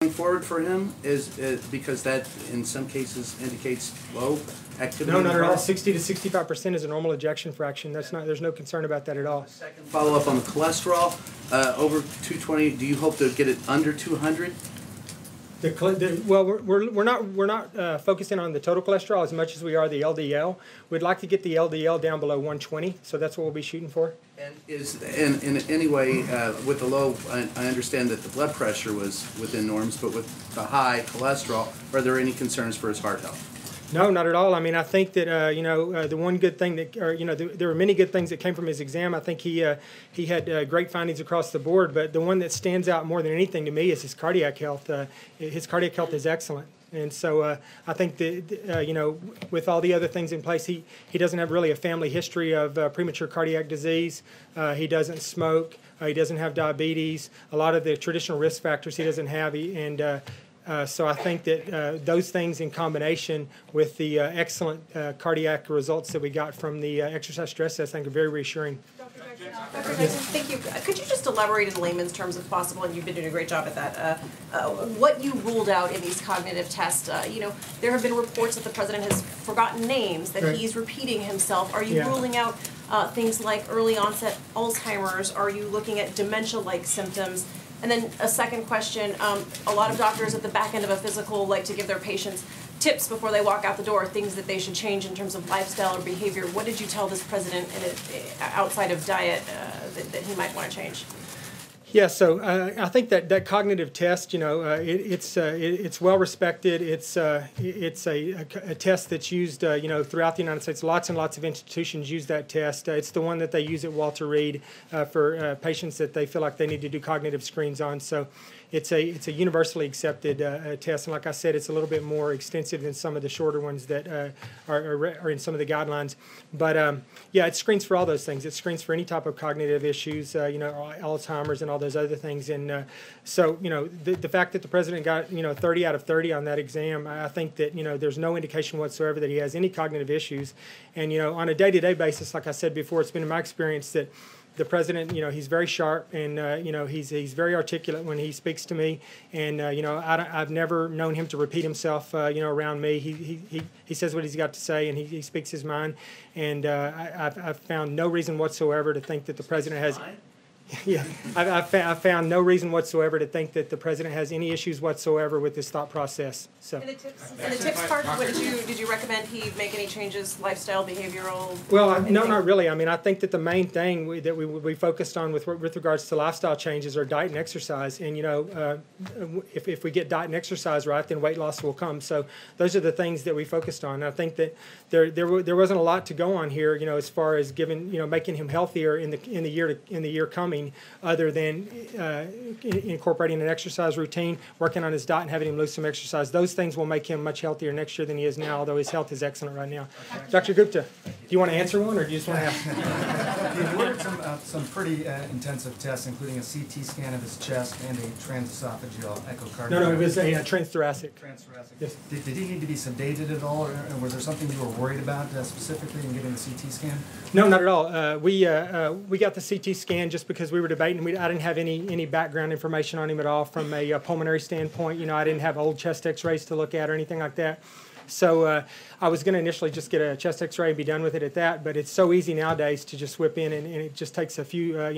Forward for him is because that in some cases indicates low activity? No, not at all. 60 to 65% is a normal ejection fraction. That's not. There's no concern about that at all. Second follow up on the cholesterol, over 220. Do you hope to get it under 200? Well, we're not focusing on the total cholesterol as much as we are the LDL. We'd like to get the LDL down below 120, so that's what we'll be shooting for. And is in any way with the low, I understand that the blood pressure was within norms, but with the high cholesterol, are there any concerns for his heart health? No, not at all. I mean, I think that the one good thing that, there were many good things that came from his exam. I think he had great findings across the board. But the one that stands out more than anything to me is his cardiac health. His cardiac health is excellent. And so I think that, with all the other things in place, he doesn't have really a family history of premature cardiac disease. He doesn't smoke. He doesn't have diabetes. A lot of the traditional risk factors he doesn't have. So I think that those things in combination with the excellent cardiac results that we got from the exercise stress test, I think are very reassuring. Dr. Jackson, thank you. Could you just elaborate in layman's terms, if possible, and you've been doing a great job at that, what you ruled out in these cognitive tests? There have been reports that the president has forgotten names, that he's repeating himself. Are you ruling out things like early onset Alzheimer's? Are you looking at dementia-like symptoms? And then a second question, a lot of doctors at the back end of a physical like to give their patients tips before they walk out the door, things that they should change in terms of lifestyle or behavior. What did you tell this president outside of diet that he might want to change? Yeah, so I think that cognitive test, it's well respected. It's a test that's used, throughout the United States. Lots and lots of institutions use that test. It's the one that they use at Walter Reed for patients that they feel like they need to do cognitive screens on. So it's a universally accepted test, and like I said, it's a little bit more extensive than some of the shorter ones that are in some of the guidelines. But it screens for all those things. It screens for any type of cognitive issues, Alzheimer's and all those other things. And so the fact that the president got 30 out of 30 on that exam, I think that there's no indication whatsoever that he has any cognitive issues. And on a day-to-day basis, like I said before, it's been in my experience that the president, he's very sharp, and he's very articulate when he speaks to me, and I've never known him to repeat himself, around me. He says what he's got to say, and he speaks his mind, and I've found no reason whatsoever to think that the president has. Yeah, I've found no reason whatsoever to think that the president has any issues whatsoever with this thought process. So. And the tips part, did you recommend he make any changes, lifestyle, behavioral? Well, no, not really. I mean, I think that the main thing that we focused on with regards to lifestyle changes are diet and exercise. And if we get diet and exercise right, then weight loss will come. So those are the things that we focused on. And I think that there wasn't a lot to go on here, as far as making him healthier in the year coming, other than incorporating an exercise routine, working on his diet, and having him lose some exercise. Those things will make him much healthier next year than he is now, although his health is excellent right now. Dr. Gupta, do you want to answer one, or do you just want to ask? You ordered some pretty intensive tests, including a CT scan of his chest and a transesophageal echocardiogram. No, it was a transthoracic. Transthoracic. Yes. Did he need to be sedated at all, or was there something you were worried about specifically in getting the CT scan? No, not at all. We got the CT scan just because we were debating. I didn't have any background information on him at all from a pulmonary standpoint. I didn't have old chest X-rays to look at or anything like that. So I was going to initially just get a chest X-ray and be done with it at that. But it's so easy nowadays to just whip in, and it just takes a few, a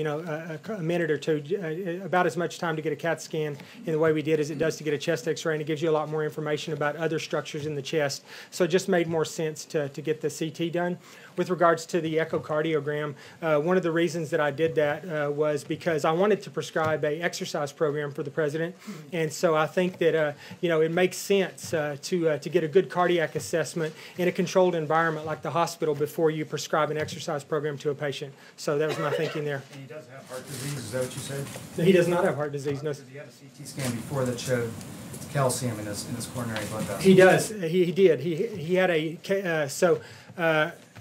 minute or two, about as much time to get a CAT scan in the way we did as it does to get a chest X-ray, and it gives you a lot more information about other structures in the chest. So it just made more sense to get the CT done. With regards to the echocardiogram, one of the reasons that I did that was because I wanted to prescribe an exercise program for the president, and so I think that it makes sense to get a good cardiac assessment in a controlled environment like the hospital before you prescribe an exercise program to a patient. So that was my thinking there. And he does have heart disease, is that what you said? No, he does not have heart disease. No. He had a CT scan before that showed calcium in his coronary blood vessels. He does. He did. He had a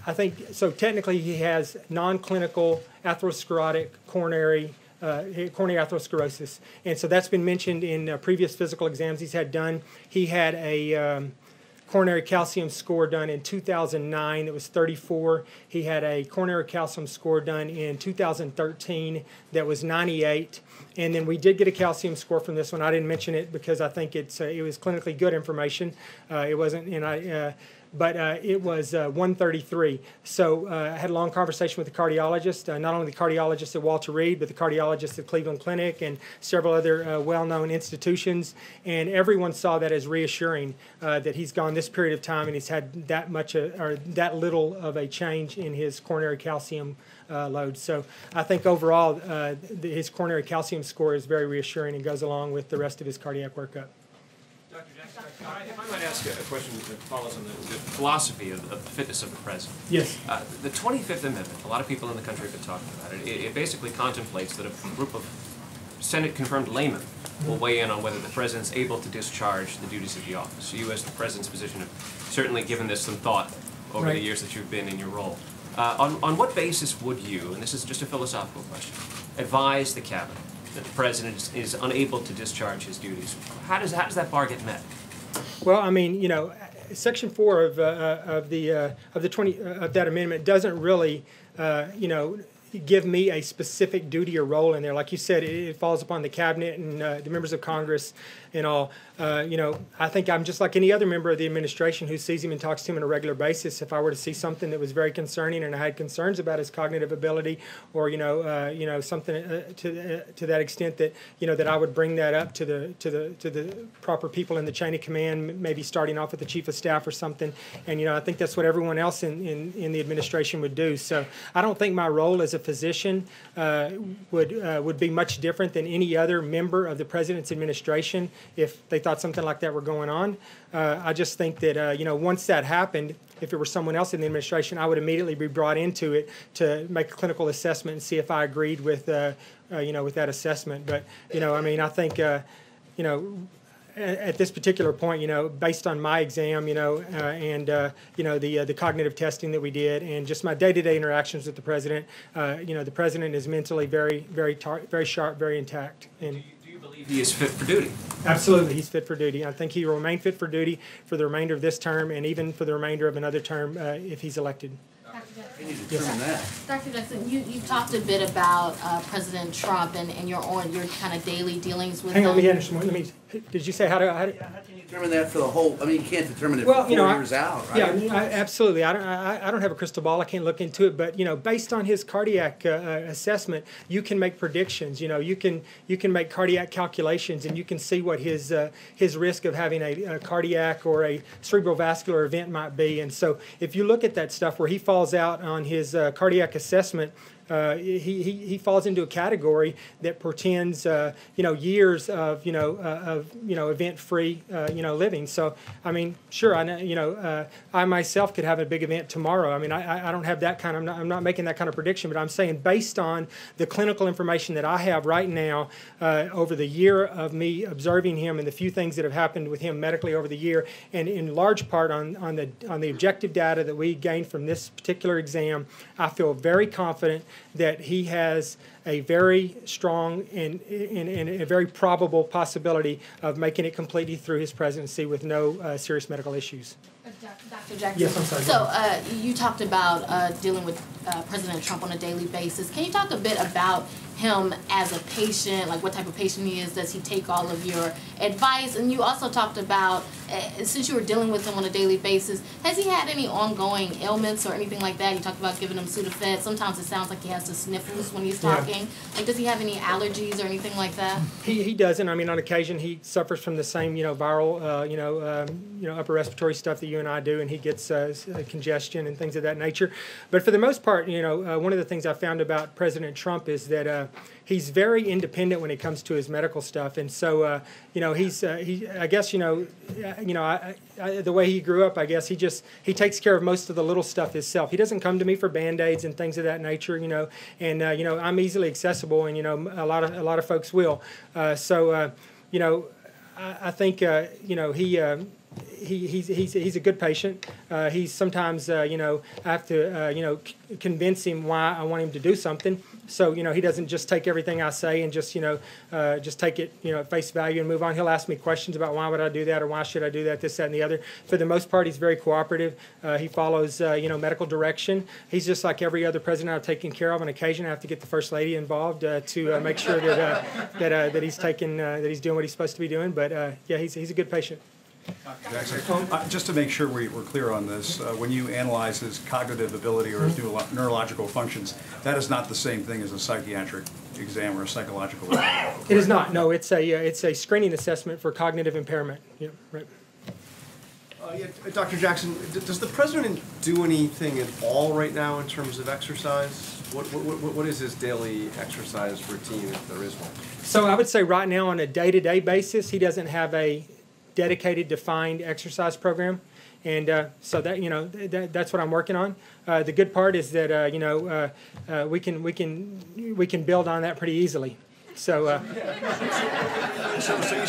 I think so. Technically, he has non-clinical atherosclerotic coronary atherosclerosis, and so that's been mentioned in previous physical exams he's had done. He had a coronary calcium score done in 2009 that was 34. He had a coronary calcium score done in 2013 that was 98. And then we did get a calcium score from this one. I didn't mention it because I think it was clinically good information. It wasn't, but it was 133. So I had a long conversation with the cardiologist, not only the cardiologist at Walter Reed, but the cardiologist at Cleveland Clinic and several other well-known institutions. And everyone saw that as reassuring that he's gone this period of time and he's had that much or that little of a change in his coronary calcium load. So I think overall his coronary calcium score is very reassuring and goes along with the rest of his cardiac workup. Dr. Jackson, if I might ask a question that follows on the philosophy of the fitness of the president. Yes. The 25th Amendment, a lot of people in the country have been talking about it. It basically contemplates that a group of Senate-confirmed laymen will weigh in on whether the president's able to discharge the duties of the office. You, as the president's position, have certainly given this some thought over the years that you've been in your role. On what basis would you, and this is just a philosophical question, advise the cabinet that the president is unable to discharge his duties? How does that bar get met? Well, I mean, Section 4 of that amendment doesn't really, give me a specific duty or role in there. Like you said, it falls upon the cabinet and the members of Congress and all. I think I'm just like any other member of the administration who sees him and talks to him on a regular basis. If I were to see something that was very concerning and I had concerns about his cognitive ability, or something to that extent that that I would bring that up to the proper people in the chain of command, maybe starting off with the chief of staff or something. And I think that's what everyone else in the administration would do. So I don't think my role as a physician would be much different than any other member of the president's administration if they thought something like that were going on. I just think that once that happened, if it were someone else in the administration, I would immediately be brought into it to make a clinical assessment and see if I agreed with with that assessment. But I think at this particular point, based on my exam, and the cognitive testing that we did, and just my day-to-day interactions with the president, the president is mentally very, very sharp, very intact. And do you believe he is fit for duty? Absolutely, he's fit for duty. I think he will remain fit for duty for the remainder of this term, and even for the remainder of another term if he's elected. We need to determine that. Dr. Jackson, you talked a bit about President Trump and your kind of daily dealings with him. Hang on, let me did you say how can you determine that for the whole? I mean, you can't determine it well, for 4 years out, right? Yeah, absolutely. I don't have a crystal ball. I can't look into it, but based on his cardiac assessment, you can make predictions. You can make cardiac calculations, and you can see what his risk of having a cardiac or a cerebrovascular event might be. And so, if you look at that stuff where he falls out on his cardiac assessment, he falls into a category that portends years of event-free living. So I mean, sure, I know I myself could have a big event tomorrow. I mean, I don't have that kind of I'm not making that kind of prediction, but I'm saying based on the clinical information that I have right now over the year of me observing him and the few things that have happened with him medically over the year, and in large part on the objective data that we gained from this particular exam, I feel very confident that he has a very strong and a very probable possibility of making it completely through his presidency with no serious medical issues. Dr. Jackson. Yes, I'm sorry. So you talked about dealing with President Trump on a daily basis. Can you talk a bit about him as a patient, like what type of patient he is? Does he take all of your advice? And you also talked about, since you were dealing with him on a daily basis, has he had any ongoing ailments or anything like that? You talked about giving him Sudafed. Sometimes it sounds like he has the sniffles when he's talking. Like, does he have any allergies or anything like that? He doesn't. I mean, on occasion he suffers from the same viral upper respiratory stuff that you and I do, and he gets congestion and things of that nature. But for the most part, one of the things I found about President Trump is that he's very independent when it comes to his medical stuff, and so I guess the way he grew up, I guess he takes care of most of the little stuff himself. He doesn't come to me for Band-Aids and things of that nature, and I'm easily accessible, and a lot of folks will. I think he's a good patient. He's sometimes I have to convince him why I want him to do something. So, he doesn't just take everything I say and just, just take it, at face value and move on. He'll ask me questions about why would I do that or why should I do that, this, that, and the other. For the most part, he's very cooperative. He follows, medical direction. He's just like every other president I've taken care of. On occasion, I have to get the First Lady involved to make sure that he's that he's doing what he's supposed to be doing. But, yeah, he's a good patient. Jackson, just to make sure we're clear on this, when you analyze his cognitive ability or his neurological functions, that is not the same thing as a psychiatric exam or a psychological exam. It is not. No, it's a screening assessment for cognitive impairment. Yeah, right. Dr. Jackson, does the president do anything at all right now in terms of exercise? What is his daily exercise routine, if there is one? So I would say right now on a day-to-day basis, he doesn't have a dedicated, defined exercise program, and so that that's what I'm working on. The good part is that we can build on that pretty easily. So, so you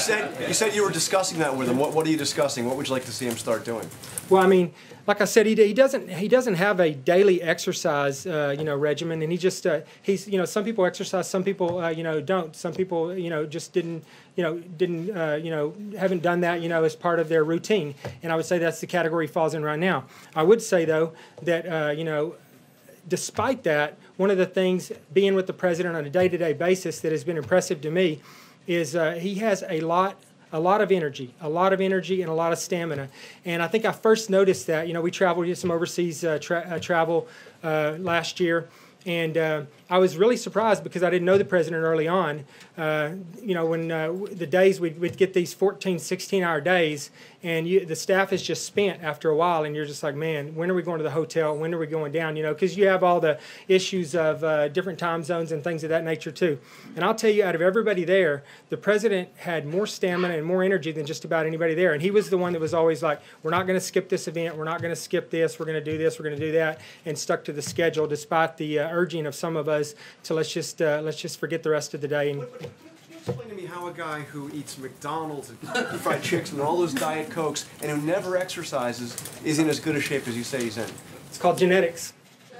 said you were discussing that with him. What are you discussing? What would you like to see him start doing? Well, I mean, like I said, he doesn't have a daily exercise regimen, and he's some people exercise, some people don't. Some people just haven't done that as part of their routine, and I would say that's the category he falls in right now. I would say though that despite that, one of the things being with the president on a day-to-day basis that has been impressive to me is he has a lot of energy, and a lot of stamina. And I think I first noticed that. We traveled, we did some overseas travel last year, and I was really surprised because I didn't know the president early on. When the days we'd get these 14, 16-hour days, and the staff is just spent after a while, and you're just like, man, when are we going to the hotel? When are we going down? Because you have all the issues of different time zones and things of that nature too. And I'll tell you, out of everybody there, the president had more stamina and more energy than just about anybody there. And he was the one that was always like, we're not going to skip this event, we're not going to skip this, we're going to do this, we're going to do that, and stuck to the schedule despite the urging of some of us to let's just forget the rest of the day. And explain to me how a guy who eats McDonald's and Kentucky Fried Chicken and all those Diet Cokes and who never exercises is in as good a shape as you say he's in. It's called genetics.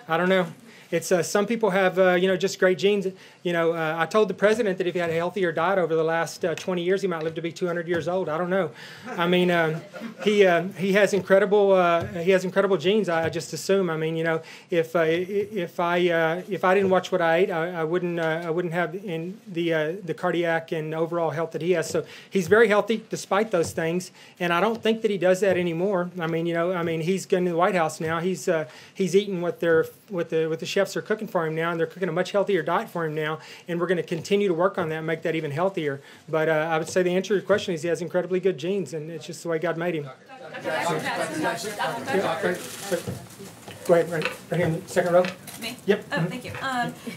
I don't know. It's some people have just great genes. I told the president that if he had a healthier diet over the last 20 years, he might live to be 200 years old. I don't know. I mean, he has incredible genes. I just assume. I mean, if I didn't watch what I ate, I wouldn't have in the cardiac and overall health that he has. So he's very healthy despite those things, and I don't think that he does that anymore. I mean, he's going to the White House now. He's eating what the chefs are cooking for him now, and they're cooking a much healthier diet for him now, and we're going to continue to work on that and make that even healthier. But I would say the answer to your question is he has incredibly good genes, and it's just the way God made him. Go ahead, right here in the second row. Me? Yep. Oh, thank you.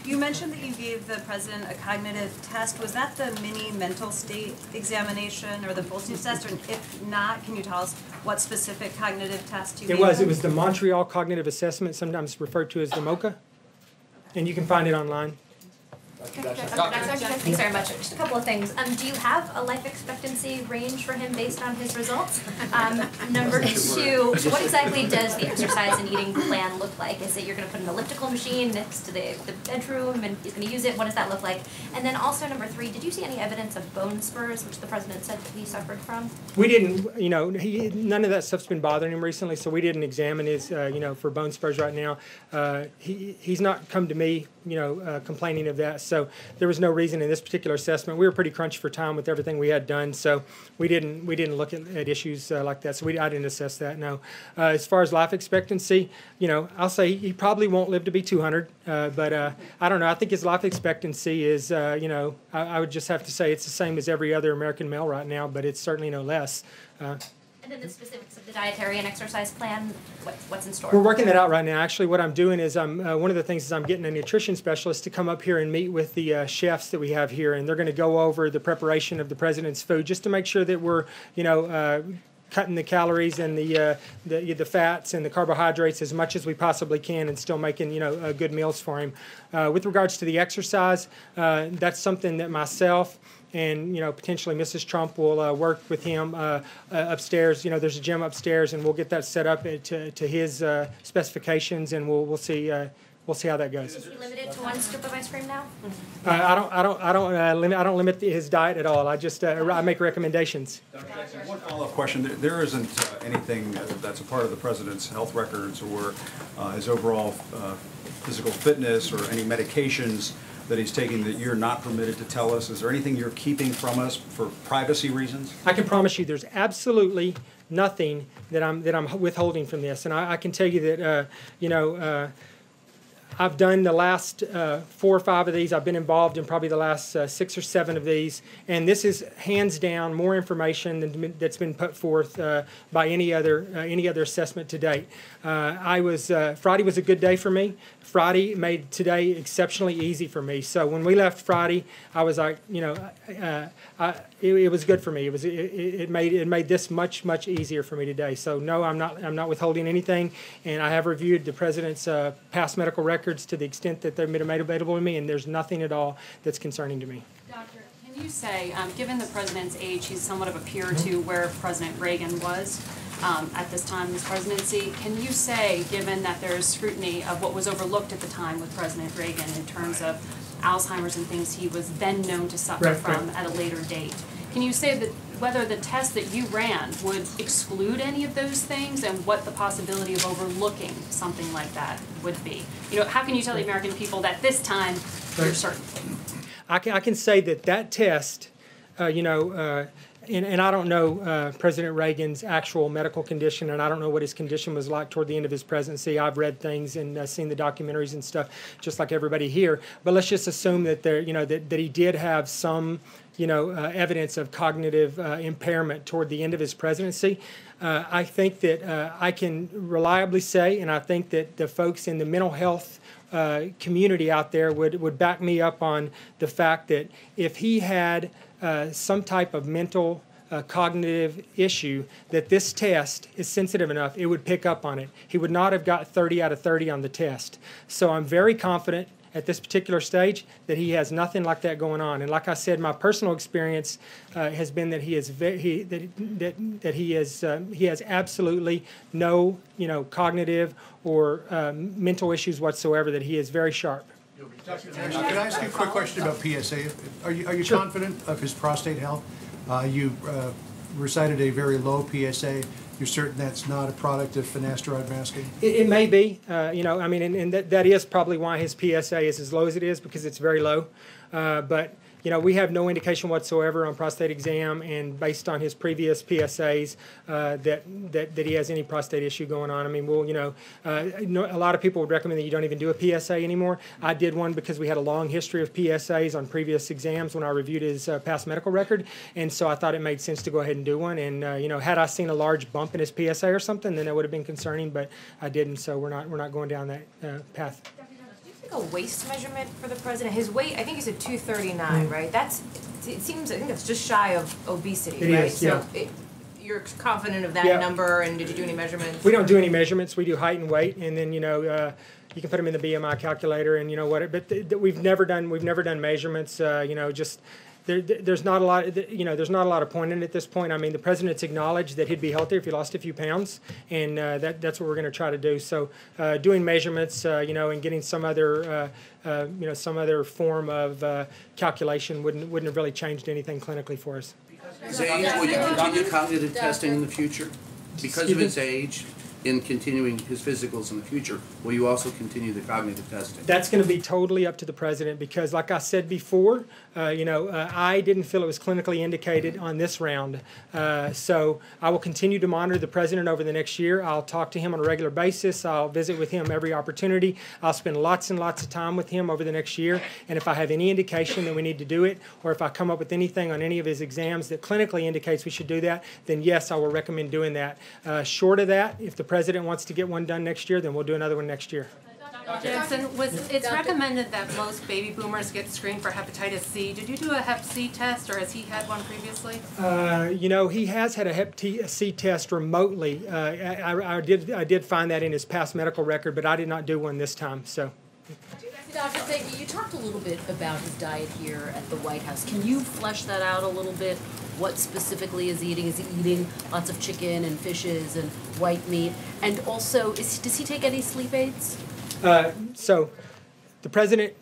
You mentioned that you gave the president a cognitive test. Was that the mini mental state examination or the Boltzmann test? Or if not, can you tell us what specific cognitive test you gave? It was the Montreal Cognitive Assessment, sometimes referred to as the MoCA, and you can find it online. Thanks very much. Just a couple of things. Do you have a life expectancy range for him based on his results? Number two, what exactly does the exercise and eating plan look like? Is it you're going to put an elliptical machine next to the bedroom and he's going to use it? What does that look like? And then also number three, did you see any evidence of bone spurs, which the president said that he suffered from? We didn't, none of that stuff's been bothering him recently, so we didn't examine his, for bone spurs right now. He's not come to me, complaining of that. So there was no reason in this particular assessment. We were pretty crunched for time with everything we had done, so we didn't look at issues like that. So I didn't assess that. No. As far as life expectancy, I'll say he probably won't live to be 200. But I don't know. I think his life expectancy is, I would just have to say it's the same as every other American male right now, but it's certainly no less. And then the specifics of the dietary and exercise plan, what's in store? We're working that out right now. Actually, what I'm doing is one of the things is I'm getting a nutrition specialist to come up here and meet with the chefs that we have here, and they're going to go over the preparation of the president's food just to make sure that we're, cutting the calories and the fats and the carbohydrates as much as we possibly can, and still making good meals for him. With regards to the exercise, that's something that myself and potentially Mrs. Trump will work with him upstairs. There's a gym upstairs, and we'll get that set up to his specifications, and we'll see we'll see how that goes. Is he limited to one scoop of ice cream now? I don't limit his diet at all. I just I make recommendations. Dr. Jackson, one follow-up question. There isn't anything that's a part of the president's health records or his overall physical fitness or any medications that he's taking that you're not permitted to tell us? Is there anything you're keeping from us for privacy reasons? I can promise you there's absolutely nothing that I'm withholding from this. And I can tell you that, I've done the last 4 or 5 of these. I've been involved in probably the last 6 or 7 of these, and this is hands down more information that's been put forth by any other assessment to date. Friday was a good day for me. Friday made today exceptionally easy for me. So when we left Friday, I was like, it was good for me. It made this much easier for me today. So no, I'm not withholding anything, and I have reviewed the president's past medical records to the extent that they've been made available to me, and there's nothing at all that's concerning to me. Doctor, can you say, given the president's age, he's somewhat of a peer to where President Reagan was at this time of his presidency, can you say, given that there's scrutiny of what was overlooked at the time with President Reagan in terms of Alzheimer's and things he was then known to suffer from at a later date, can you say that whether the test that you ran would exclude any of those things and what the possibility of overlooking something like that would be? How can you tell the American people that this time you're certain? I can say that test, and I don't know President Reagan's actual medical condition, and I don't know what his condition was like toward the end of his presidency. I've read things and seen the documentaries and stuff, just like everybody here. But let's just assume that that he did have some, evidence of cognitive impairment toward the end of his presidency. I think that I can reliably say, and I think that the folks in the mental health community out there would back me up on the fact that if he had some type of mental cognitive issue, that this test is sensitive enough, it would pick up on it. He would not have got 30 out of 30 on the test. So I'm very confident at this particular stage that he has nothing like that going on. And like I said, my personal experience has been that he has absolutely no cognitive or mental issues whatsoever. That he is very sharp. Dr. Can I ask you a quick question about PSA? Are you sure. Confident of his prostate health? You recited a very low PSA. You're certain that's not a product of finasteride masking? It may be. And that is probably why his PSA is as low as it is, because it's very low. But we have no indication whatsoever on prostate exam, and based on his previous PSAs, that he has any prostate issue going on. I mean, a lot of people would recommend that you don't even do a PSA anymore. I did one because we had a long history of PSAs on previous exams when I reviewed his past medical record, and so I thought it made sense to go ahead and do one. And had I seen a large bump in his PSA or something, then that would have been concerning, but I didn't. So we're not going down that path. A waist measurement for the president. His weight, I think he said 239, right? I think that's just shy of obesity, right? Is, yeah. So you're confident of that number, and did you do any measurements? We don't do any measurements. We do height and weight, and then you can put them in the BMI calculator, and but we've never done measurements. Just there's not a lot. There's not a lot of point in it at this point. I mean, the president's acknowledged that he'd be healthier if he lost a few pounds, and that's what we're going to try to do. So, doing measurements, and getting some other, some other form of calculation wouldn't have really changed anything clinically for us. His age, will you continue cognitive testing in the future? Because of his age, in continuing his physicals in the future, will you also continue the cognitive testing? That's going to be totally up to the president, because like I said before, I didn't feel it was clinically indicated on this round. So I will continue to monitor the president over the next year. I'll talk to him on a regular basis. I'll visit with him every opportunity. I'll spend lots and lots of time with him over the next year. And if I have any indication that we need to do it, or if I come up with anything on any of his exams that clinically indicates we should do that, then yes, I will recommend doing that. Short of that, if the president wants to get one done next year, then we'll do another one next year. Jackson, it's recommended that most baby boomers get screened for hepatitis C. Did you do a hep C test, or has he had one previously? He has had a hep C test remotely. I did find that in his past medical record, but I did not do one this time. So. Dr. Faggy, you talked a little bit about his diet here at the White House. Can you flesh that out a little bit? What specifically is he eating? Is he eating lots of chicken and fishes and white meat? And also, does he take any sleep aids? So the president,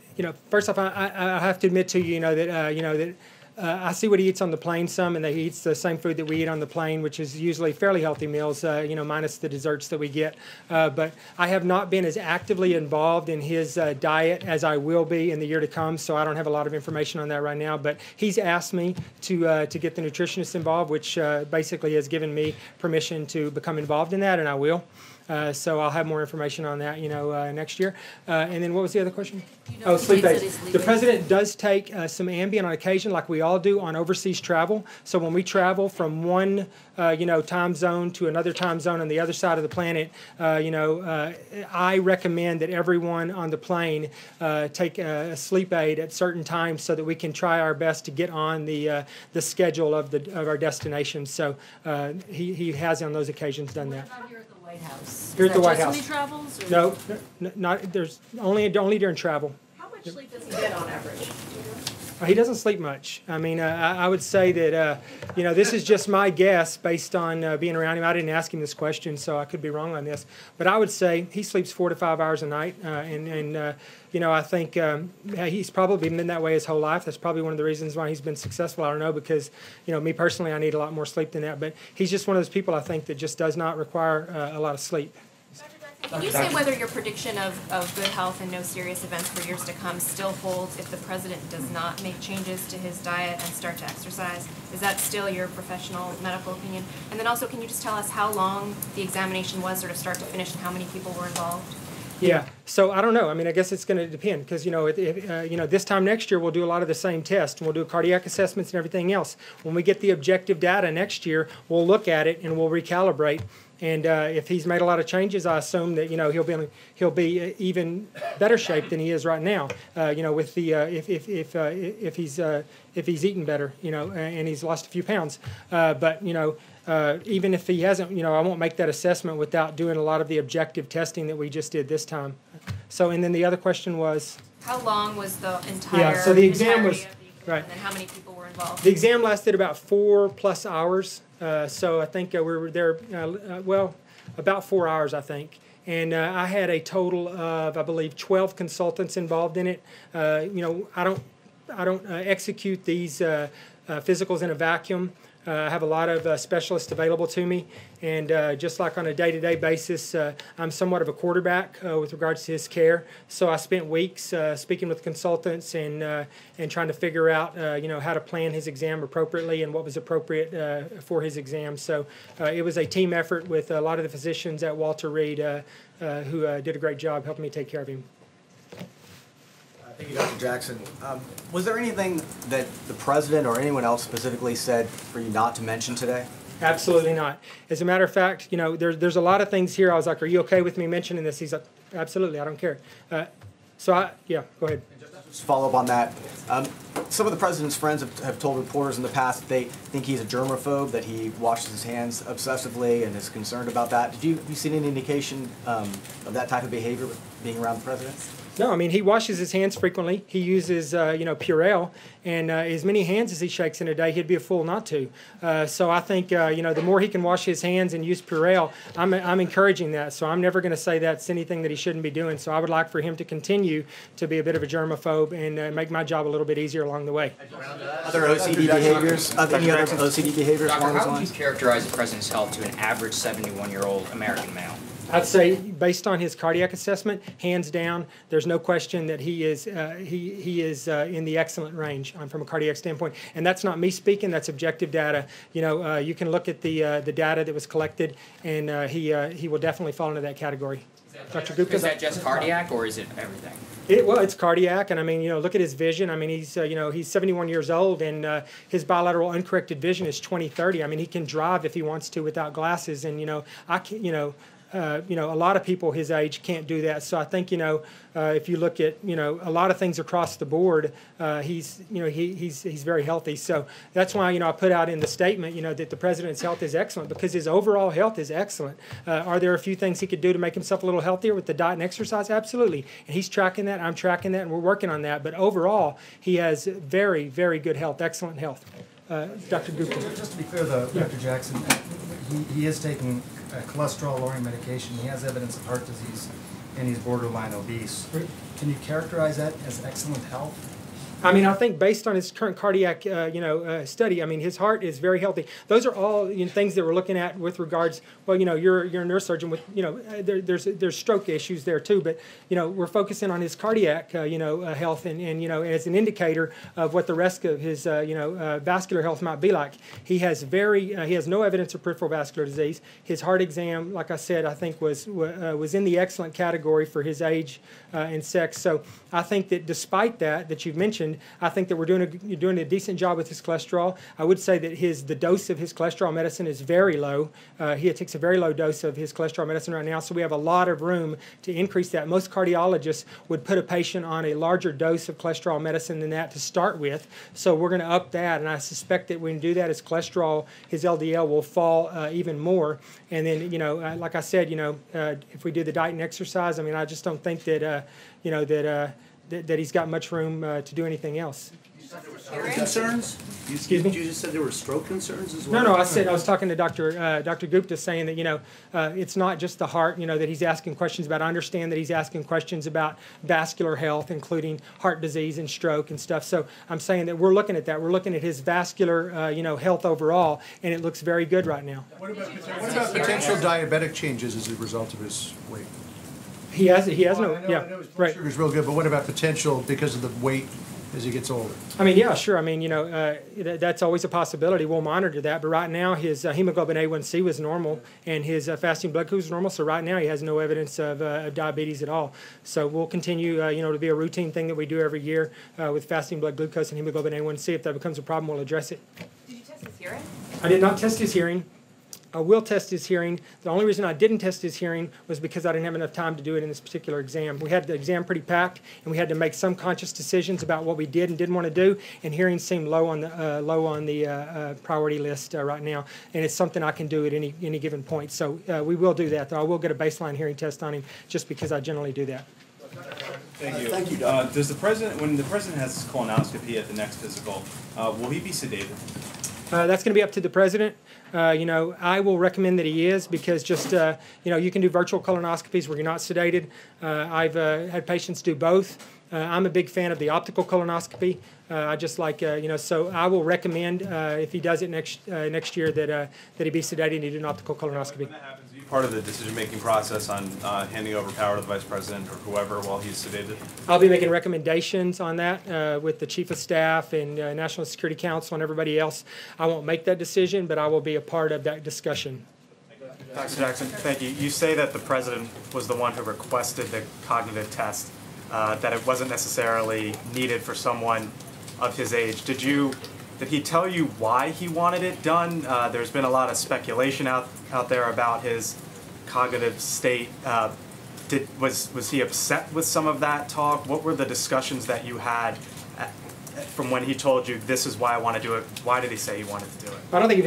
first off, I have to admit to you, that I see what he eats on the plane some, and that he eats the same food that we eat on the plane, which is usually fairly healthy meals, minus the desserts that we get. But I have not been as actively involved in his diet as I will be in the year to come, so I don't have a lot of information on that right now. But he's asked me to get the nutritionist involved, which basically has given me permission to become involved in that, and I will. So I'll have more information on that, next year. And then what was the other question? Sleep aids. The president does take some Ambien on occasion, like we all do on overseas travel. So when we travel from one, time zone to another time zone on the other side of the planet, I recommend that everyone on the plane take a sleep aid at certain times so that we can try our best to get on the schedule of our destination. So he has on those occasions done that. White House. Here at the White House. When he travels? Or? No, not there's only during travel. How much sleep does he get on average? He doesn't sleep much. I mean, I would say that this is just my guess based on being around him. I didn't ask him this question, so I could be wrong on this. But I would say he sleeps 4 to 5 hours a night, I think he's probably been that way his whole life. That's probably one of the reasons why he's been successful. I don't know, because me personally, I need a lot more sleep than that. But he's just one of those people, I think, that just does not require a lot of sleep. Can you say whether your prediction of good health and no serious events for years to come still holds if the president does not make changes to his diet and start to exercise? Is that still your professional medical opinion? And then also, can you just tell us how long the examination was, sort of start to finish, and how many people were involved? Yeah, so I don't know. I mean, I guess it's going to depend because, this time next year we'll do a lot of the same tests and we'll do cardiac assessments and everything else. When we get the objective data next year, we'll look at it and we'll recalibrate. And if he's made a lot of changes, I assume that he'll be even better shape than he is right now. With the if he's eaten better, and he's lost a few pounds. But even if he hasn't, I won't make that assessment without doing a lot of the objective testing that we just did this time. So, and then the other question was, how long was the entire? Yeah. So the exam was right. And then how many people were involved? The exam lasted about 4+ hours. So I think we were there, about 4 hours, I think. And I had a total of, I believe, 12 consultants involved in it. I don't execute these physicals in a vacuum. I have a lot of specialists available to me, and just like on a day-to-day basis, I'm somewhat of a quarterback with regards to his care. So I spent weeks speaking with consultants and trying to figure out, how to plan his exam appropriately and what was appropriate for his exam. So it was a team effort with a lot of the physicians at Walter Reed who did a great job helping me take care of him. Thank you, Dr. Jackson. Was there anything that the president or anyone else specifically said for you not to mention today? Absolutely not. As a matter of fact, there's a lot of things here. I was like, "Are you okay with me mentioning this?" He's like, "Absolutely, I don't care." Go ahead. Just follow up on that. Some of the president's friends have told reporters in the past that they think he's a germaphobe, that he washes his hands obsessively and is concerned about that. Have you seen any indication of that type of behavior with being around the president? No, I mean, he washes his hands frequently. He uses, Purell, and as many hands as he shakes in a day, he'd be a fool not to. So I think, the more he can wash his hands and use Purell, I'm encouraging that. So I'm never going to say that's anything that he shouldn't be doing. So I would like for him to continue to be a bit of a germaphobe and make my job a little bit easier along the way. Other OCD behaviors? Any other OCD behaviors along those How would lines? you characterize the president's health to an average 71-year-old American male? I'd say, based on his cardiac assessment, hands down, there's no question that he is in the excellent range from a cardiac standpoint. And that's not me speaking; that's objective data. You can look at the data that was collected, and he will definitely fall into that category. Dr. Gupta? Is that just cardiac, or is it everything? It's cardiac, and I mean, look at his vision. I mean, he's 71 years old, and his bilateral uncorrected vision is 20/30. I mean, he can drive if he wants to without glasses, and I can, a lot of people his age can't do that. So I think, if you look at, a lot of things across the board, he's very healthy. So that's why, I put out in the statement, that the president's health is excellent because his overall health is excellent. Are there a few things he could do to make himself a little healthier with the diet and exercise? Absolutely. And he's tracking that. I'm tracking that. And we're working on that. But overall, he has very, very good health, excellent health. Dr. Gupta. Just to be clear, though, Dr. Jackson, he is taking cholesterol-lowering medication. He has evidence of heart disease. and he's borderline obese. Can you characterize that as excellent health? I mean, I think based on his current cardiac, study, I mean, his heart is very healthy. Those are all things that we're looking at with regards. Well, you're a neurosurgeon with, there's stroke issues there too, but we're focusing on his cardiac, health, and as an indicator of what the rest of his, vascular health might be like. He has no evidence of peripheral vascular disease. His heart exam, like I said, I think was in the excellent category for his age and sex. So I think that despite that you've mentioned, I think that you're doing a decent job with his cholesterol. I would say that the dose of his cholesterol medicine is very low. He takes a very low dose of his cholesterol medicine right now, so we have a lot of room to increase that. Most cardiologists would put a patient on a larger dose of cholesterol medicine than that to start with, so we're going to up that, and I suspect that when we do that, his cholesterol, his LDL will fall even more. And then, like I said, if we do the diet and exercise, I mean, I just don't think that, that he's got much room to do anything else. Stroke concerns? Excuse me? You just said there were stroke concerns as well? No, I was talking to Dr. Gupta, saying that it's not just the heart, that he's asking questions about. I understand that he's asking questions about vascular health, including heart disease and stroke and stuff. So I'm saying that we're looking at that. We're looking at his vascular, health overall, and it looks very good right now. What about potential diabetic changes as a result of his weight? He has no, I yeah, know his blood right. sugar's real good, but what about potential because of the weight as he gets older? I mean, yeah, sure. I mean, that's always a possibility. We'll monitor that. But right now, his hemoglobin A1C was normal, and his fasting blood glucose was normal. So right now, he has no evidence of diabetes at all. So we'll continue, to be a routine thing that we do every year with fasting blood glucose and hemoglobin A1C. If that becomes a problem, we'll address it. Did you test his hearing? I did not test his hearing. I will test his hearing. The only reason I didn't test his hearing was because I didn't have enough time to do it in this particular exam. We had the exam pretty packed, and we had to make some conscious decisions about what we did and didn't want to do. And hearing seemed low on the priority list right now, and it's something I can do at any given point. So we will do that. Though I will get a baseline hearing test on him, just because I generally do that. Thank you. Thank you, Does the president, when the president has his colonoscopy at the next physical, will he be sedated? That's going to be up to the president. I will recommend that he is, because just, you can do virtual colonoscopies where you're not sedated. I've had patients do both. I'm a big fan of the optical colonoscopy. I just like, so I will recommend if he does it next year that he be sedated and he do an optical colonoscopy. When that happens, are you part of the decision-making process on handing over power to the vice president or whoever while he's sedated? I'll be making recommendations on that with the chief of staff and National Security Council and everybody else. I won't make that decision, but I will be a part of that discussion. Dr. Jackson, thank you. You say that the president was the one who requested the cognitive test, that it wasn't necessarily needed for someone of his age. Did he tell you why he wanted it done? There's been a lot of speculation out there about his cognitive state. Was he upset with some of that talk? What were the discussions that you had from when he told you this is why I want to do it? Why did he say he wanted to do it? I don't think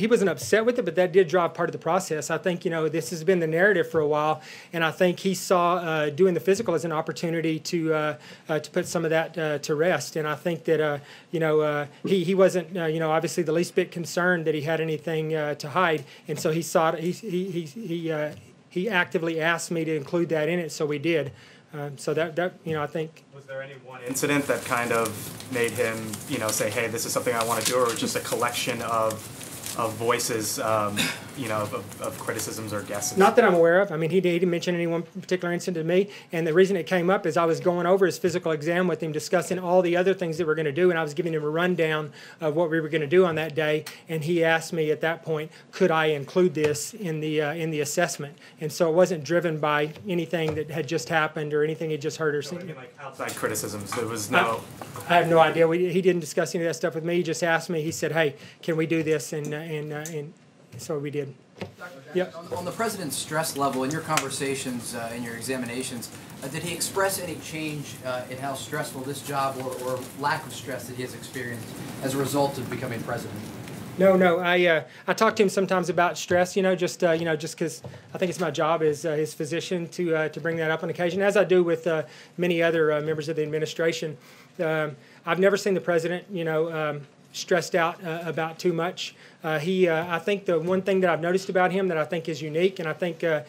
he wasn't upset with it, but that did drive part of the process. I think this has been the narrative for a while, and I think he saw doing the physical as an opportunity to put some of that to rest. And I think that he wasn't obviously the least bit concerned that he had anything to hide, and so he actively asked me to include that in it, so we did. So that I think. Was there any one incident that kind of made him, say, hey, this is something I want to do, or just a collection of voices, of criticisms or guesses? Not that I'm aware of. I mean, he didn't mention any one particular incident to me, and the reason it came up is I was going over his physical exam with him, discussing all the other things that we're going to do, and I was giving him a rundown of what we were going to do on that day, and he asked me at that point, could I include this in the assessment? And so it wasn't driven by anything that had just happened or anything he just heard or seen. Like outside criticisms, there was no. I have no idea. He didn't discuss any of that stuff with me. He just asked me. He said, "Hey, can we do this?" And so we did. Yep. On the president's stress level, in your conversations, in your examinations, did he express any change in how stressful this job or lack of stress that he has experienced as a result of becoming president? No. I talk to him sometimes about stress. Just because I think it's my job as his physician to bring that up on occasion, as I do with many other members of the administration. I've never seen the president, stressed out about too much. I think the one thing that I've noticed about him that I think is unique, and I think and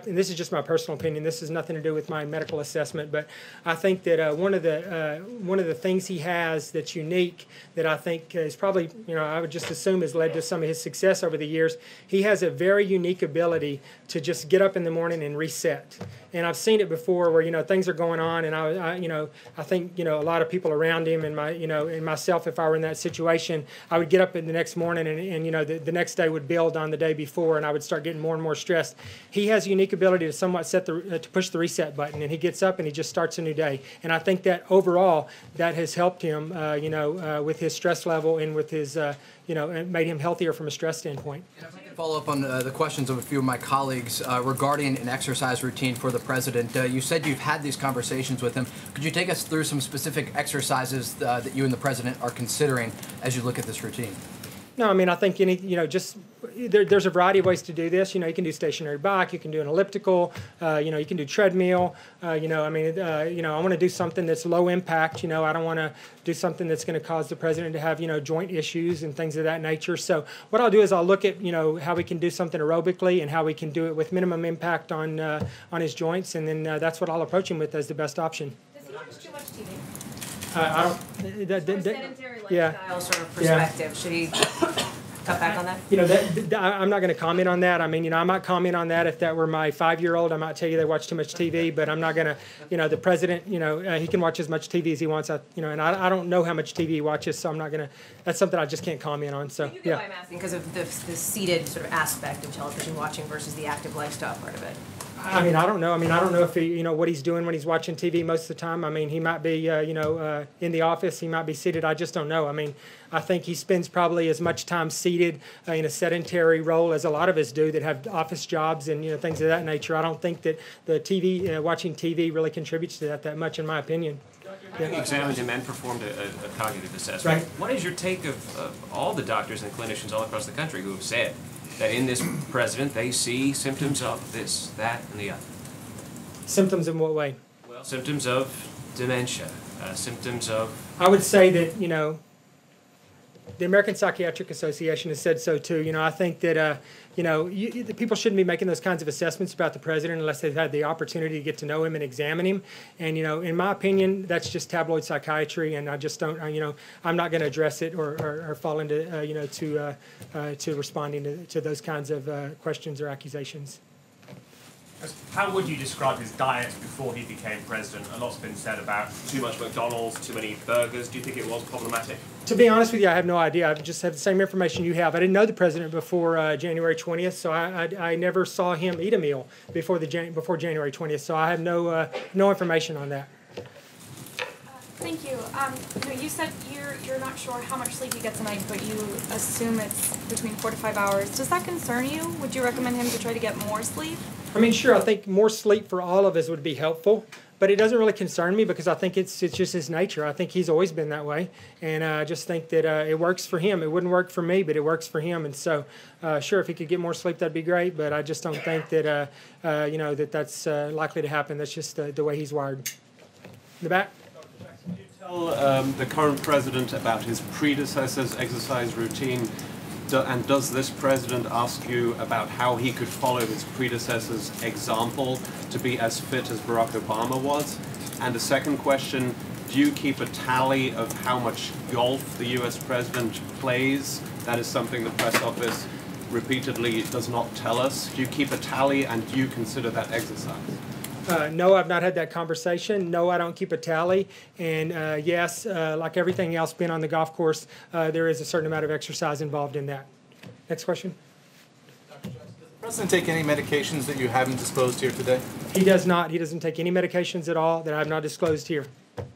this is just my personal opinion. This has nothing to do with my medical assessment, but I think that one of the things he has that's unique that I think is probably, I would just assume has led to some of his success over the years. He has a very unique ability to just get up in the morning and reset. And I've seen it before where things are going on, and I think a lot of people around him and and myself, if I were in that situation, I would get up in the next morning and the next day would build on the day before, and I would start getting more and more stressed. He has a unique ability to somewhat to push the reset button, and he gets up and he just starts a new day. And I think that overall that has helped him, with his stress level and with his and made him healthier from a stress standpoint. Follow up on the questions of a few of my colleagues regarding an exercise routine for the president. You said you've had these conversations with him. Could you take us through some specific exercises that you and the president are considering as you look at this routine? No, I mean, I think there's a variety of ways to do this. You can do stationary bike, you can do an elliptical, you can do treadmill. I want to do something that's low impact. I don't want to do something that's going to cause the president to have joint issues and things of that nature. So what I'll do is I'll look at how we can do something aerobically and how we can do it with minimum impact on his joints, and then that's what I'll approach him with as the best option. Does he watch too much TV? I don't. From a sedentary lifestyle sort of perspective, should he cut back on that? I'm not going to comment on that. I mean, I might comment on that if that were my 5-year-old. I might tell you they watch too much TV, but I'm not going to. The president, he can watch as much TV as he wants. And I don't know how much TV he watches, so I'm not going to. That's something I just can't comment on. So you know why I'm asking, because of the seated sort of aspect of television watching versus the active lifestyle part of it. I mean, I don't know. I don't know if he, what he's doing when he's watching TV most of the time. I mean, he might be, in the office. He might be seated. I just don't know. I mean, I think he spends probably as much time seated in a sedentary role as a lot of us do that have office jobs and things of that nature. I don't think that the TV, watching TV, really contributes to that much, in my opinion. You examined him and performed a cognitive assessment. Right. What is your take of all the doctors and clinicians all across the country who have said that in this president they see symptoms of this, that, and the other? Symptoms in what way? Well, symptoms of dementia, symptoms of... I would say that, the American Psychiatric Association has said so too. I think that, the people shouldn't be making those kinds of assessments about the president unless they've had the opportunity to get to know him and examine him. And, in my opinion, that's just tabloid psychiatry, and I just don't, I'm not going to address it or fall into, to responding to those kinds of questions or accusations. How would you describe his diet before he became president? A lot's been said about too much McDonald's, too many burgers. Do you think it was problematic? To be honest with you, I have no idea. I've just had the same information you have. I didn't know the president before January 20th, so I never saw him eat a meal before January 20th. So I have no information on that. Thank you. You said you're not sure how much sleep he gets a night, but you assume it's between 4 to 5 hours. Does that concern you? Would you recommend him to try to get more sleep? I mean, sure. I think more sleep for all of us would be helpful, but it doesn't really concern me because I think it's just his nature. I think he's always been that way, and I just think that it works for him. It wouldn't work for me, but it works for him. And so, sure, if he could get more sleep, that'd be great. But I just don't think that that's likely to happen. That's just the way he's wired. In the back. Tell the current president about his predecessor's exercise routine, and does this president ask you about how he could follow his predecessor's example to be as fit as Barack Obama was? And a second question, do you keep a tally of how much golf the US president plays? That is something the press office repeatedly does not tell us. Do you keep a tally, and do you consider that exercise? No, I've not had that conversation. No, I don't keep a tally. And yes, like everything else being on the golf course, there is a certain amount of exercise involved in that. Next question. Does the president take any medications that you haven't disclosed here today? He does not. He doesn't take any medications at all that I have not disclosed here. Can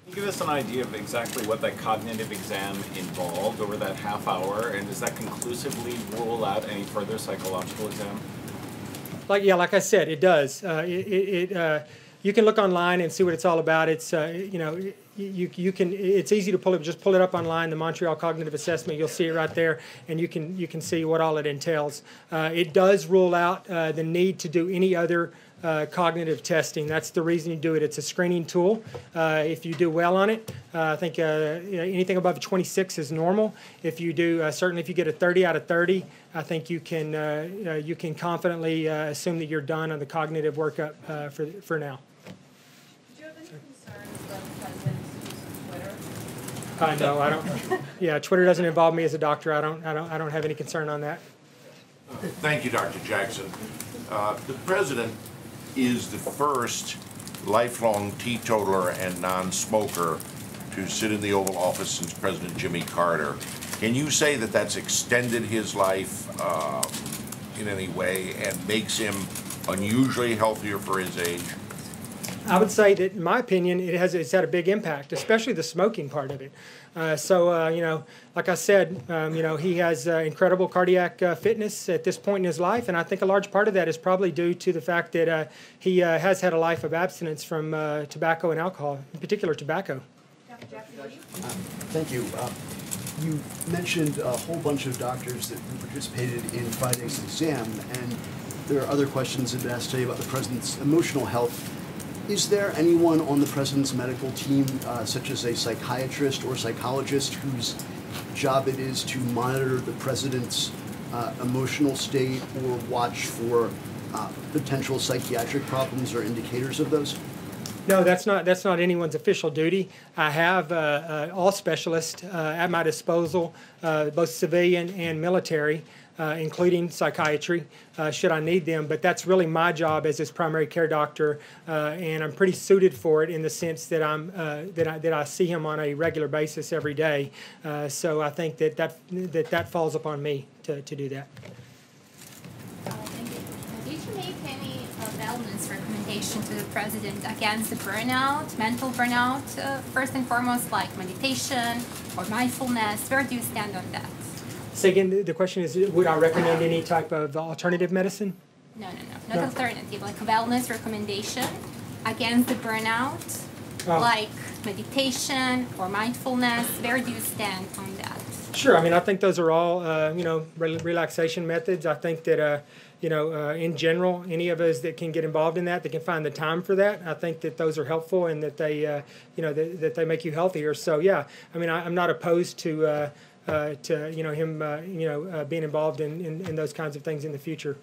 you give us an idea of exactly what that cognitive exam involved over that half hour, and does that conclusively rule out any further psychological exam? Like I said, it does. You can look online and see what it's all about. It's you can. It's easy to pull it. Just pull it up online. The Montreal Cognitive Assessment. You'll see it right there, and you can see what all it entails. It does rule out the need to do any other cognitive testing. That's the reason you do it. It's a screening tool. If you do well on it, I think anything above 26 is normal. If you do, certainly if you get a 30 out of 30, I think you can confidently assume that you're done on the cognitive workup for now. Do you have any concerns about the president's use of Twitter? No, I don't. Yeah, Twitter doesn't involve me as a doctor. I don't have any concern on that. Thank you, Dr. Jackson. The president is the first lifelong teetotaler and non-smoker to sit in the Oval Office since President Jimmy Carter. Can you say that that's extended his life in any way and makes him unusually healthier for his age? I would say that, in my opinion, it's had a big impact, especially the smoking part of it. You know, like I said, you know, he has incredible cardiac fitness at this point in his life, and I think a large part of that is probably due to the fact that he has had a life of abstinence from tobacco and alcohol, in particular tobacco. Thank you. You mentioned a whole bunch of doctors that participated in Friday's exam, and there are other questions that have been asked today about the president's emotional health. Is there anyone on the president's medical team, such as a psychiatrist or psychologist, whose job it is to monitor the president's emotional state or watch for potential psychiatric problems or indicators of those? No, that's not anyone's official duty. I have all specialists at my disposal, both civilian and military, including psychiatry, should I need them. But that's really my job as his primary care doctor, and I'm pretty suited for it in the sense that that I see him on a regular basis every day. So I think that falls upon me to do that. Thank you. Did you make any wellness recommendation to the president against the burnout, mental burnout? First and foremost, like meditation or mindfulness. Where do you stand on that? So again, the question is, would I recommend any type of alternative medicine? No. Not alternative, like a wellness recommendation against the burnout, like meditation or mindfulness. Where do you stand on that? Sure. I mean, I think those are all, you know, relaxation methods. I think that, you know, in general, any of us that can get involved in that, that can find the time for that, I think that those are helpful and that they, you know, that they make you healthier. So, yeah, I mean, I'm not opposed to you know, him, you know, being involved in those kinds of things in the future.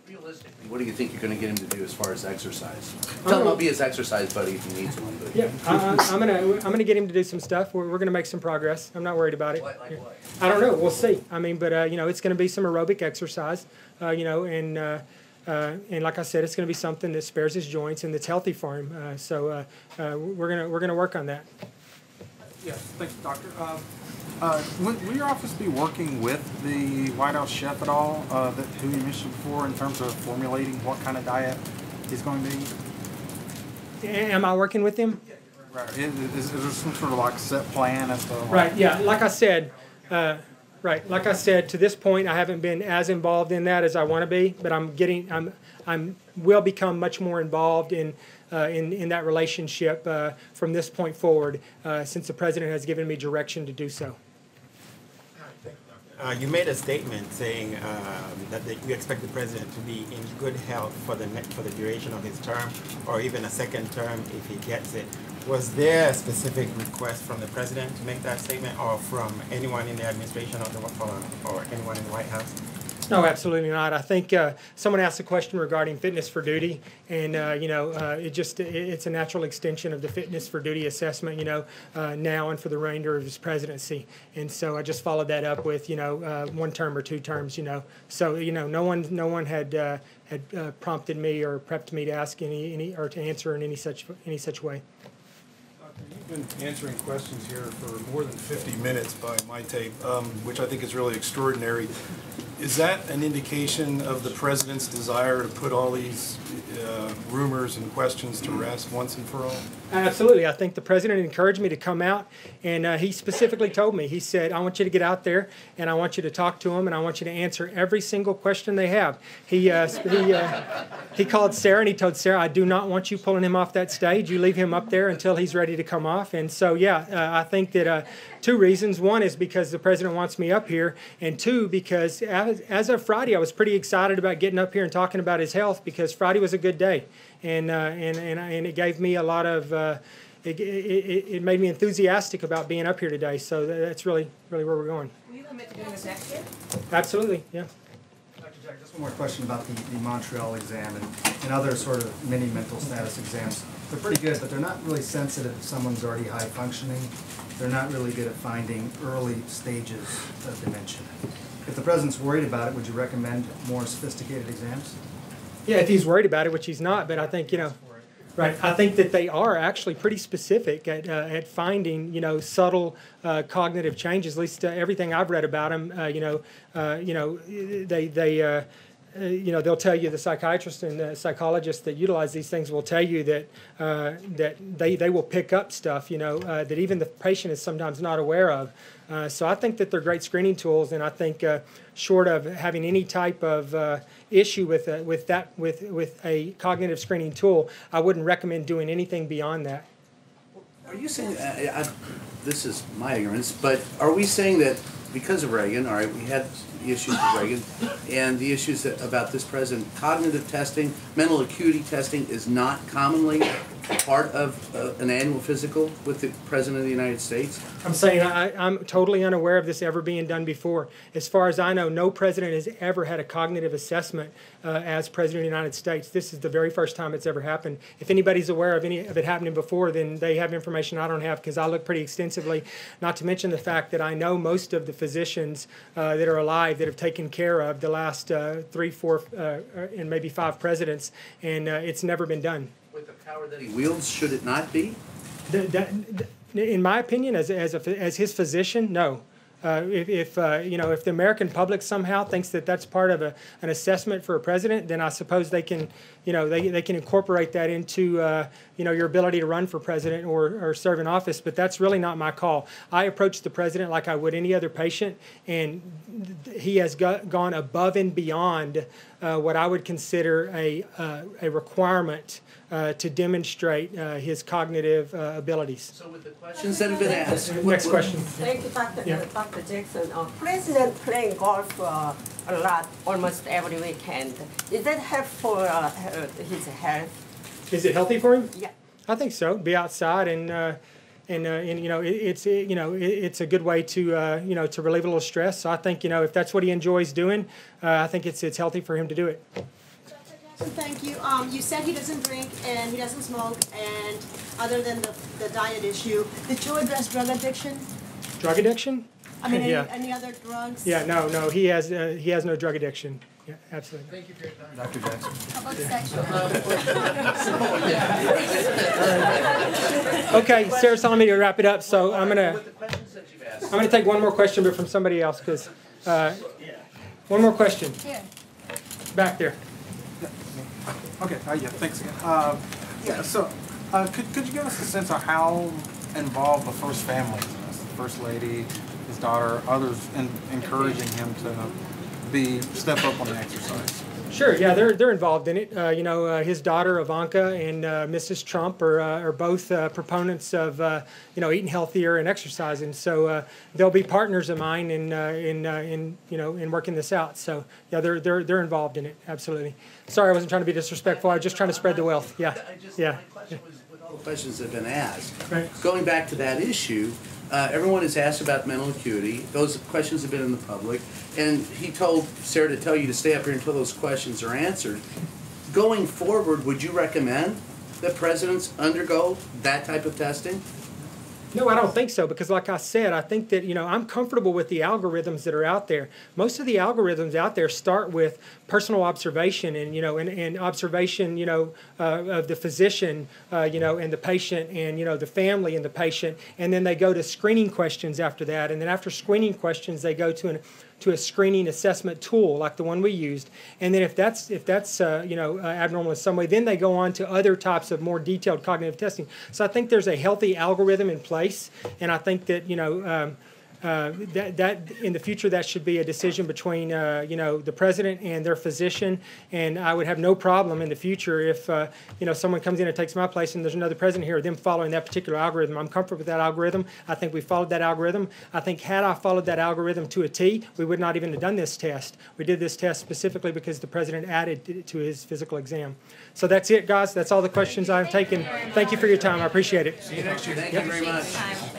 Realistically, what do you think you're going to get him to do as far as exercise? Tell him I'll be his exercise buddy if he needs one. But. Yeah, I'm gonna get him to do some stuff. We're gonna make some progress. I'm not worried about it. Like what? I don't know. We'll see. I mean, but you know, it's gonna be some aerobic exercise. You know, and like I said, it's gonna be something that spares his joints and that's healthy for him. So we're gonna work on that. Yes, thank you, Doctor. Will your office be working with the White House chef at all, who you mentioned before, in terms of formulating what kind of diet he's going to eat? Am I working with him? Right. Is there some sort of like set plan as to? Right. Yeah. Like I said, Like I said, to this point, I haven't been as involved in that as I want to be, but I'm will become much more involved in that relationship from this point forward, since the president has given me direction to do so. You made a statement saying that you expect the president to be in good health for the duration of his term, or even a second term if he gets it. Was there a specific request from the president to make that statement, or from anyone in the administration, or anyone in the White House? No, absolutely not. I think someone asked a question regarding fitness for duty, and it's a natural extension of the fitness for duty assessment, now and for the remainder of his presidency. And so I just followed that up with, 1 term or 2 terms, So, no one had prompted me or prepped me to ask any or to answer in any such way. You've been answering questions here for more than 50 minutes by my tape, which I think is really extraordinary. Is that an indication of the president's desire to put all these rumors and questions to rest once and for all? Absolutely. I think the president encouraged me to come out, and he specifically told me, he said, I want you to get out there, and I want you to talk to them, and I want you to answer every single question they have. He called Sarah, and he told Sarah, I do not want you pulling him off that stage. You leave him up there until he's ready to come off. And so, yeah, I think that two reasons. One is because the president wants me up here, and two, because as of Friday, I was pretty excited about getting up here and talking about his health, because Friday was a good day. And it gave me a lot of, it made me enthusiastic about being up here today. So that's really where we're going. Will you commit to doing this next year? Absolutely, yeah. Dr. Jack, just one more question about the Montreal exam and other sort of mini mental status exams. They're pretty good, but they're not really sensitive if someone's already high functioning. They're not really good at finding early stages of dementia. If the president's worried about it, would you recommend more sophisticated exams? Yeah, if he's worried about it, which he's not, but I think, right, I think that they are actually pretty specific at finding, subtle cognitive changes. At least everything I've read about them, they'll tell you, the psychiatrists and the psychologists that utilize these things will tell you that they will pick up stuff, that even the patient is sometimes not aware of. So I think that they're great screening tools, and I think short of having any type of issue with a cognitive screening tool, I wouldn't recommend doing anything beyond that. Are you saying, this is my ignorance, but are we saying that because of Reagan, all right, we had issues with Reagan, and the issues about this president, cognitive testing, mental acuity testing is not commonly part of an annual physical with the President of the United States? I'm saying I'm totally unaware of this ever being done before. As far as I know, no president has ever had a cognitive assessment as President of the United States. This is the very first time it's ever happened. If anybody's aware of any of it happening before, then they have information I don't have, because I look pretty extensively, not to mention the fact that I know most of the physicians that are alive that have taken care of the last 3, 4, and maybe 5 presidents, and it's never been done. With the power that he wields, should it not be? In my opinion, as his physician, no. If the American public somehow thinks that that's part of an assessment for a president, then I suppose they can, they can incorporate that into your ability to run for president or serve in office. But that's really not my call. I approach the president like I would any other patient, and he has gone above and beyond what I would consider a requirement to demonstrate his cognitive abilities. So with the questions that have been asked. Next question. Thank you, Dr. Yeah. Dr. Jackson. President playing golf a lot, almost every weekend. Is that helpful for his health? Is it healthy for him? Yeah. I think so. Be outside and it's a good way to to relieve a little stress. So I think if that's what he enjoys doing, I think it's healthy for him to do it. Thank you. You said he doesn't drink and he doesn't smoke, and other than the diet issue, did you address drug addiction? Drug addiction? I mean, yeah. any other drugs? Yeah, no, he has no drug addiction. Yeah, absolutely. Thank you for your time, Dr. Jackson. How about sexual? Okay, Sarah's telling me to wrap it up, so I'm gonna take one more question, but from somebody else, because one more question. Here. Back there. Okay, yeah, thanks again. So could you give us a sense of how involved the first family is in this? The First Lady, his daughter, others, in encouraging him to step up on the exercise? Sure, yeah, they're involved in it. His daughter Ivanka and Mrs. Trump are both proponents of eating healthier and exercising. So they'll be partners of mine in working this out. So yeah, they're involved in it, absolutely. Sorry, I wasn't trying to be disrespectful. I was just trying to spread the wealth. Yeah, yeah. My question was, with all the questions that have been asked, right. Going back to that issue, everyone has asked about mental acuity. Those questions have been in the public. And he told Sarah to tell you to stay up here until those questions are answered. Going forward, would you recommend that presidents undergo that type of testing? No, I don't think so, because like I said, I think that, I'm comfortable with the algorithms that are out there. Most of the algorithms out there start with personal observation and observation, of the physician, and the patient and, the family and the patient. And then they go to screening questions after that. And then after screening questions, they go to to a screening assessment tool like the one we used. And then if that's abnormal in some way, then they go on to other types of more detailed cognitive testing. So I think there's a healthy algorithm in place, and I think that that in the future that should be a decision between the president and their physician. And I would have no problem in the future if someone comes in and takes my place and there's another president here, them following that particular algorithm. I'm comfortable with that algorithm. I think we followed that algorithm. I think had I followed that algorithm to a T, we would not even have done this test. We did this test specifically because the president added it to his physical exam. So that's it, guys. That's all the questions I've taken. Thank you for your time. I appreciate it. See you next year. Thank you very much.